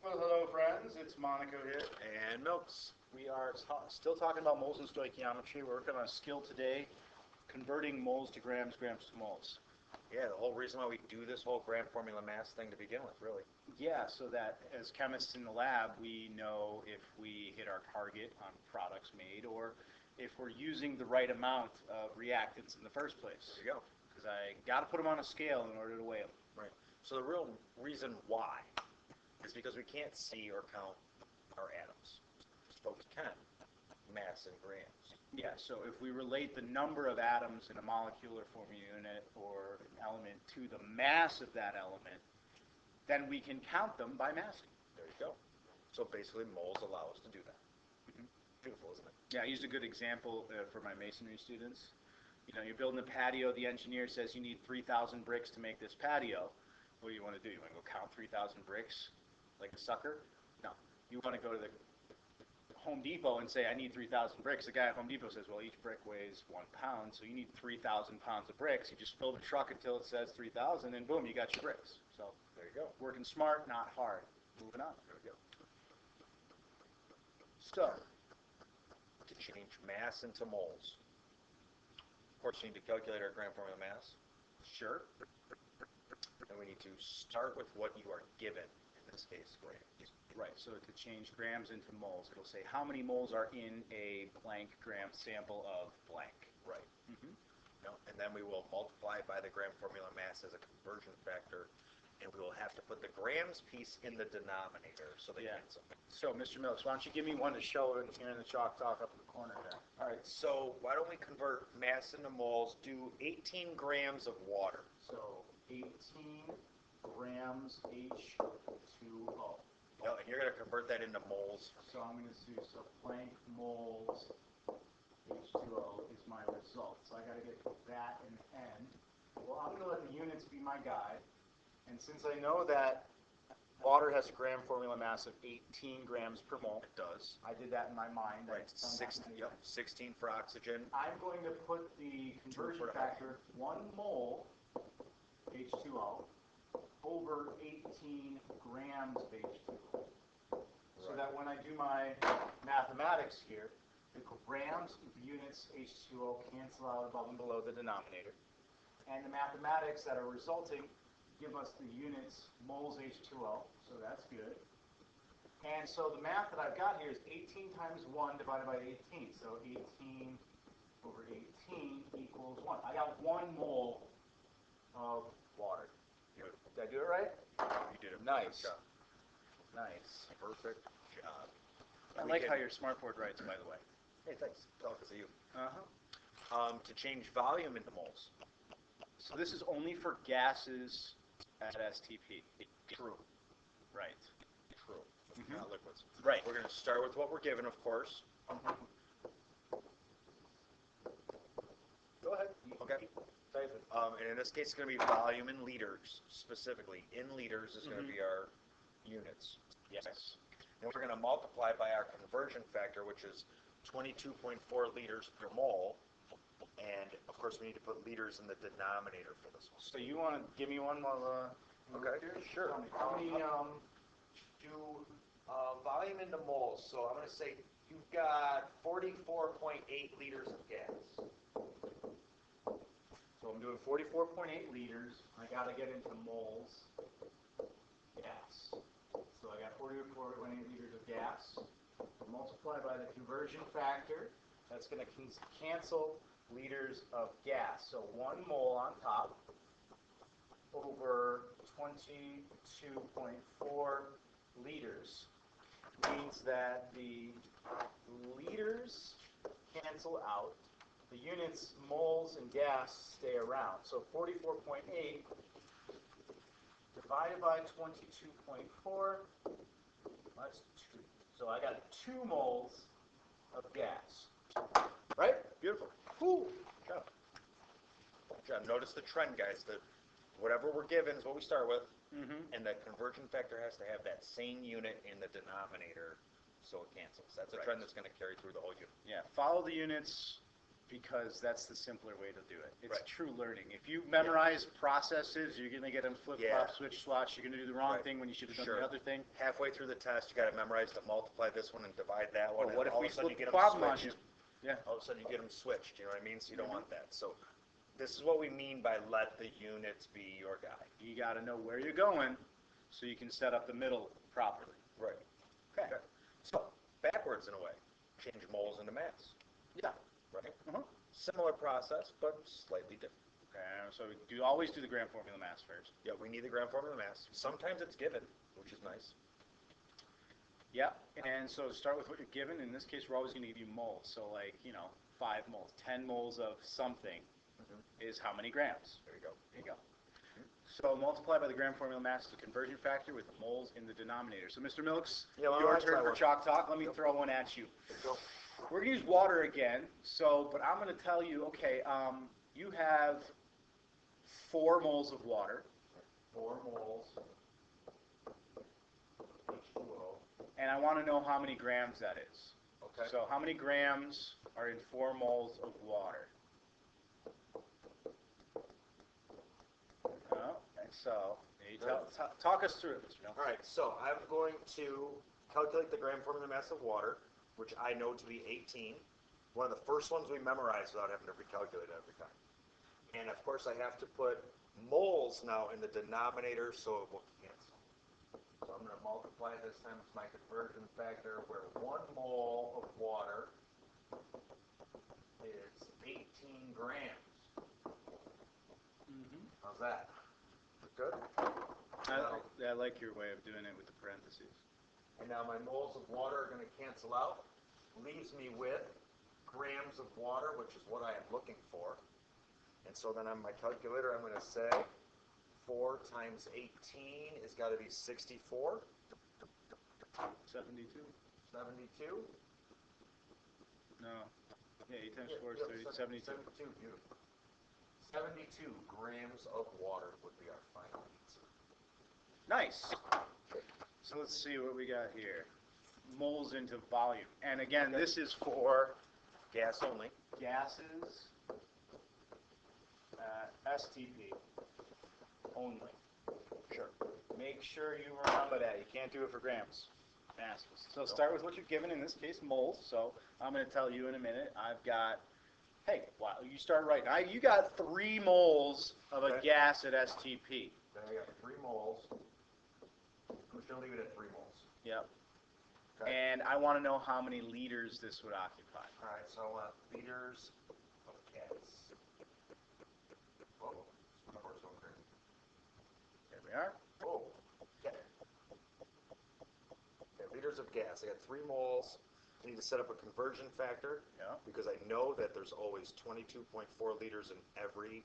Well, hello, friends. It's MoNaCo here. And Milks. We are still talking about moles and stoichiometry. We're working on a skill today, converting moles to grams, grams to moles. Yeah, the whole reason why we do this whole gram formula mass thing to begin with, really. Yeah, so that as chemists in the lab, we know if we hit our target on products made or if we're using the right amount of reactants in the first place. There you go. Because I got to put them on a scale in order to weigh them. Right. So the real reason why is because we can't see or count our atoms, but we can mass in grams. Yeah, so if we relate the number of atoms in a molecular formula unit or an element to the mass of that element, then we can count them by massing. There you go. So basically, moles allow us to do that. Beautiful, isn't it? Yeah, I used a good example for my masonry students. You know, you're building a patio. The engineer says you need 3,000 bricks to make this patio. What do you want to do? You want to go count 3,000 bricks like a sucker? No. You want to go to the Home Depot and say, I need 3,000 bricks. The guy at Home Depot says, well, each brick weighs 1 pound, so you need 3,000 pounds of bricks. You just fill the truck until it says 3,000, and boom, you got your bricks. So there you go. Working smart, not hard. Moving on. There we go. So, to change mass into moles, of course, we need to calculate our gram formula mass. Sure. And we need to start with what you are given, in this case, grams. Right, so to change grams into moles, it'll say how many moles are in a blank gram sample of blank. Right. And then we will multiply by the gram formula mass as a conversion factor, and we will have to put the grams piece in the denominator so they cancel. So, Mr. Mills, why don't you give me one to show here in the chalk talk up in the corner there. All right, so why don't we convert mass into moles, do 18 grams of water. So, 18 grams H2O. No, and you're going to convert that into moles. So I'm going to do, so blank moles H2O is my result. So I got to get that in N. Well, I'm going to let the units be my guide. And since I know that water has a gram formula mass of 18 grams per mole. It does. I did that in my mind. Right, 16 for oxygen. I'm going to put the conversion factor 1 mole H2O over 18 grams of H2O. So that when I do my mathematics here, the grams of units H2O cancel out above and below the denominator. And the mathematics that are resulting give us the units moles H2O, so that's good. And so the math that I've got here is 18 times 1 divided by 18. So 18 over 18 equals 1. I got 1 mole of water. Beautiful. Did I do it right? You did a Nice. job. Nice. Perfect job. I like how your smartboard writes, by the way. Hey, thanks. It's all because of you. To change volume into moles. So this is only for gases at STP. True. Right. True. Not liquids. Right. We're going to start with what we're given, of course. Go ahead. Okay. And in this case, it's going to be volume in liters, specifically. In liters is going to be our units. Yes. And we're going to multiply by our conversion factor, which is 22.4 liters per mole. And, of course, we need to put liters in the denominator for this one. So you want to give me one while okay, sure. How many do volume into moles. So I'm going to say you've got 44.8 liters of gas. So I'm doing 44.8 liters. I got to get into moles gas. So I got 44.8 liters of gas. So multiply by the conversion factor. That's going to cancel liters of gas. So 1 mole on top over 22.4 liters means that the liters cancel out. The units, moles, and gas stay around. So 44.8 divided by 22.4, that's 2. So I got 2 moles of gas. Right? Beautiful. Whew. Good job. Good job. Notice the trend, guys. That whatever we're given is what we start with, and the conversion factor has to have that same unit in the denominator so it cancels. That's a trend that's going to carry through the whole unit. Yeah, follow the units because that's the simpler way to do it. It's Right. true learning. If you memorize processes, you're going to get them flip-flop, switch, swatch. You're going to do the wrong thing when you should have done the other thing. Halfway through the test, you got to memorize to multiply this one and divide that one. Well, what and if all we of a sudden flip you the get them problem on switched? you? Yeah. All of a sudden you get them switched. You know what I mean? So you don't want that. So this is what we mean by let the units be your guide. You got to know where you're going so you can set up the middle properly. Right. Okay. So backwards in a way, change moles into mass. Yeah. Right. Uh-huh. Similar process, but slightly different. Okay. So we always do the gram formula mass first. Yeah, we need the gram formula mass. Sometimes it's given, which is nice. Yeah. And so start with what you're given. In this case, we're always going to give you moles. So 5 moles, 10 moles of something is how many grams? There you go. There you go. So multiply by the gram formula mass, the conversion factor with moles in the denominator. So Mr. Milks, your turn for chalk talk. Let me throw one at you. Go. We're going to use water again. But I'm going to tell you, okay, you have 4 moles of water. 4 moles H2O. And I want to know how many grams that is. Okay. So how many grams are in 4 moles of water? So, talk us through it, Mr. Mills. All right, so I'm going to calculate the gram formula mass of water, which I know to be 18. One of the first ones we memorize without having to recalculate it every time. And of course, I have to put moles now in the denominator so it will cancel. So I'm going to multiply this times my conversion factor, where 1 mole of water is 18 grams. How's that? Good? I like your way of doing it with the parentheses. And now my moles of water are going to cancel out. Leaves me with grams of water, which is what I am looking for. And so then on my calculator, I'm going to say 4 times 18 has got to be 64. 72? 72? No. Yeah, 8 times 4 is 30. 72. 72, beautiful. 72 grams of water would be our final answer. Nice. So let's see what we got here. Moles into volume. And again, this is for Gas only. gases, STP only. Sure. Make sure you remember that. You can't do it for grams. Masses. So start with what you're given, in this case, moles. So I'm going to tell you in a minute. I've got, hey, wow, you start right now. You got 3 moles of a gas at STP. Then I got 3 moles. I'm just going to leave it at 3 moles. Yep. Okay. And I want to know how many liters this would occupy. All right, so I want liters of gas. Oh, numbers over there. There we are. Oh, okay. Okay, liters of gas. I got 3 moles. I need to set up a conversion factor because I know that there's always 22.4 liters in every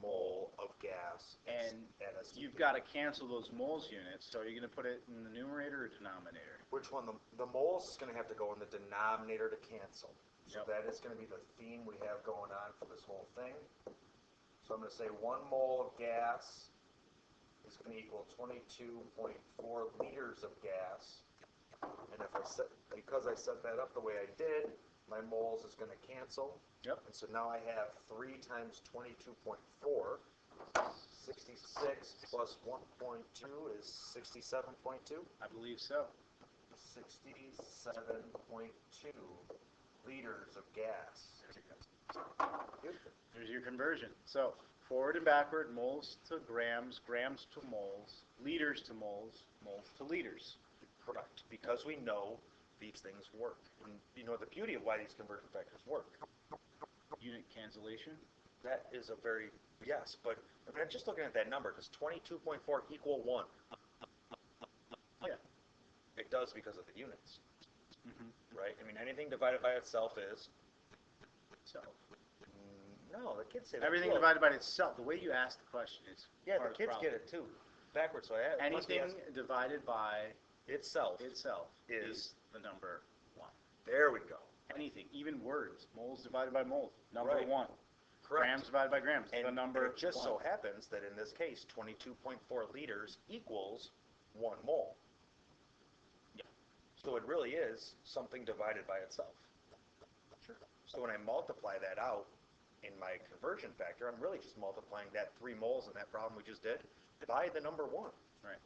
mole of gas. And you've got to cancel those moles units, so you're going to put it in the numerator or denominator? Which one? The moles is going to have to go in the denominator to cancel. So that is going to be the theme we have going on for this whole thing. So I'm going to say 1 mole of gas is going to equal 22.4 liters of gas. And because I set that up the way I did, my moles is going to cancel. Yep. And so now I have 3 times 22.4. 66 plus 1.2 is 67.2. I believe so. 67.2 liters of gas. There's your conversion. So forward and backward, moles to grams, grams to moles, liters to moles, moles to liters. Correct. Because we know these things work. And you know the beauty of why these conversion factors work. Unit cancellation? That is a very, yes, but I'm just looking at that number. Does 22.4 equal 1? Yeah. It does because of the units. Right? I mean, anything divided by itself is So. No, the kids say that. Everything divided by itself. The way you ask the question is the kids get it too. Backwards, so I have anything divided by itself is the number 1. There we go. Anything, even words. Moles divided by moles, number 1. Correct. Grams divided by grams, and the number it just 1. so happens that in this case, 22.4 liters equals 1 mole. Yeah. So it really is something divided by itself. Sure. So when I multiply that out in my conversion factor, I'm really just multiplying that 3 moles in that problem we just did by the number 1. Right.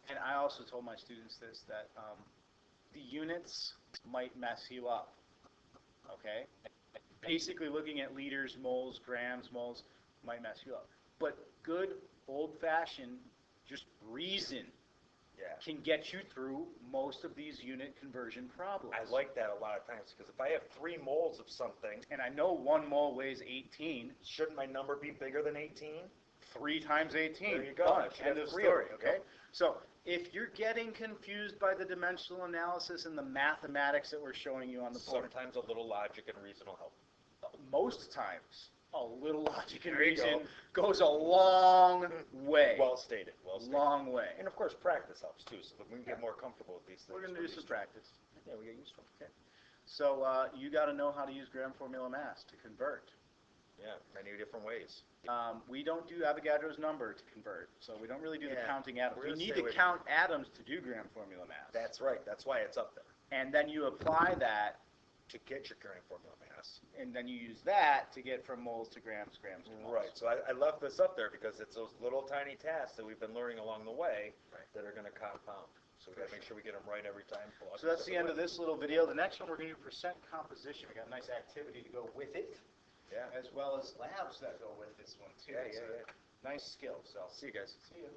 And I also told my students this, that the units might mess you up, okay? Basically looking at liters, moles, grams, moles might mess you up. But good old-fashioned just reason can get you through most of these unit conversion problems. I like that a lot of times, because if I have 3 moles of something, and I know 1 mole weighs 18, shouldn't my number be bigger than 18? 3 times 18. There you go. Done. End of story, okay? Yep. So if you're getting confused by the dimensional analysis and the mathematics that we're showing you on the board, Sometimes a little logic and reason will help. most times a little logic and There you reason go. goes a long way. Well stated. Well stated. Long way. And of course, practice helps too, so that we can get more comfortable with these things. We're going to do some practice. Yeah, we get used to them. Okay. So you got to know how to use gram formula mass to convert. Yeah, many different ways. We don't do Avogadro's number to convert, so we don't really do the counting atoms. We're You gonna need stay to away count atoms to do gram formula mass. That's right. That's why it's up there. And then you apply that, To get your gram formula mass. and then you use that to get from moles to grams, grams to moles. Right. So I left this up there because it's those little tiny tasks that we've been learning along the way that are going to compound. So we got to make sure we get them right every time. So that's the end of this little video. The next one we're going to do percent composition. We got a nice activity to go with it, Yeah. as well as labs that go with this one too. Yeah, It's yeah, a yeah. nice skill. So See you guys. see you.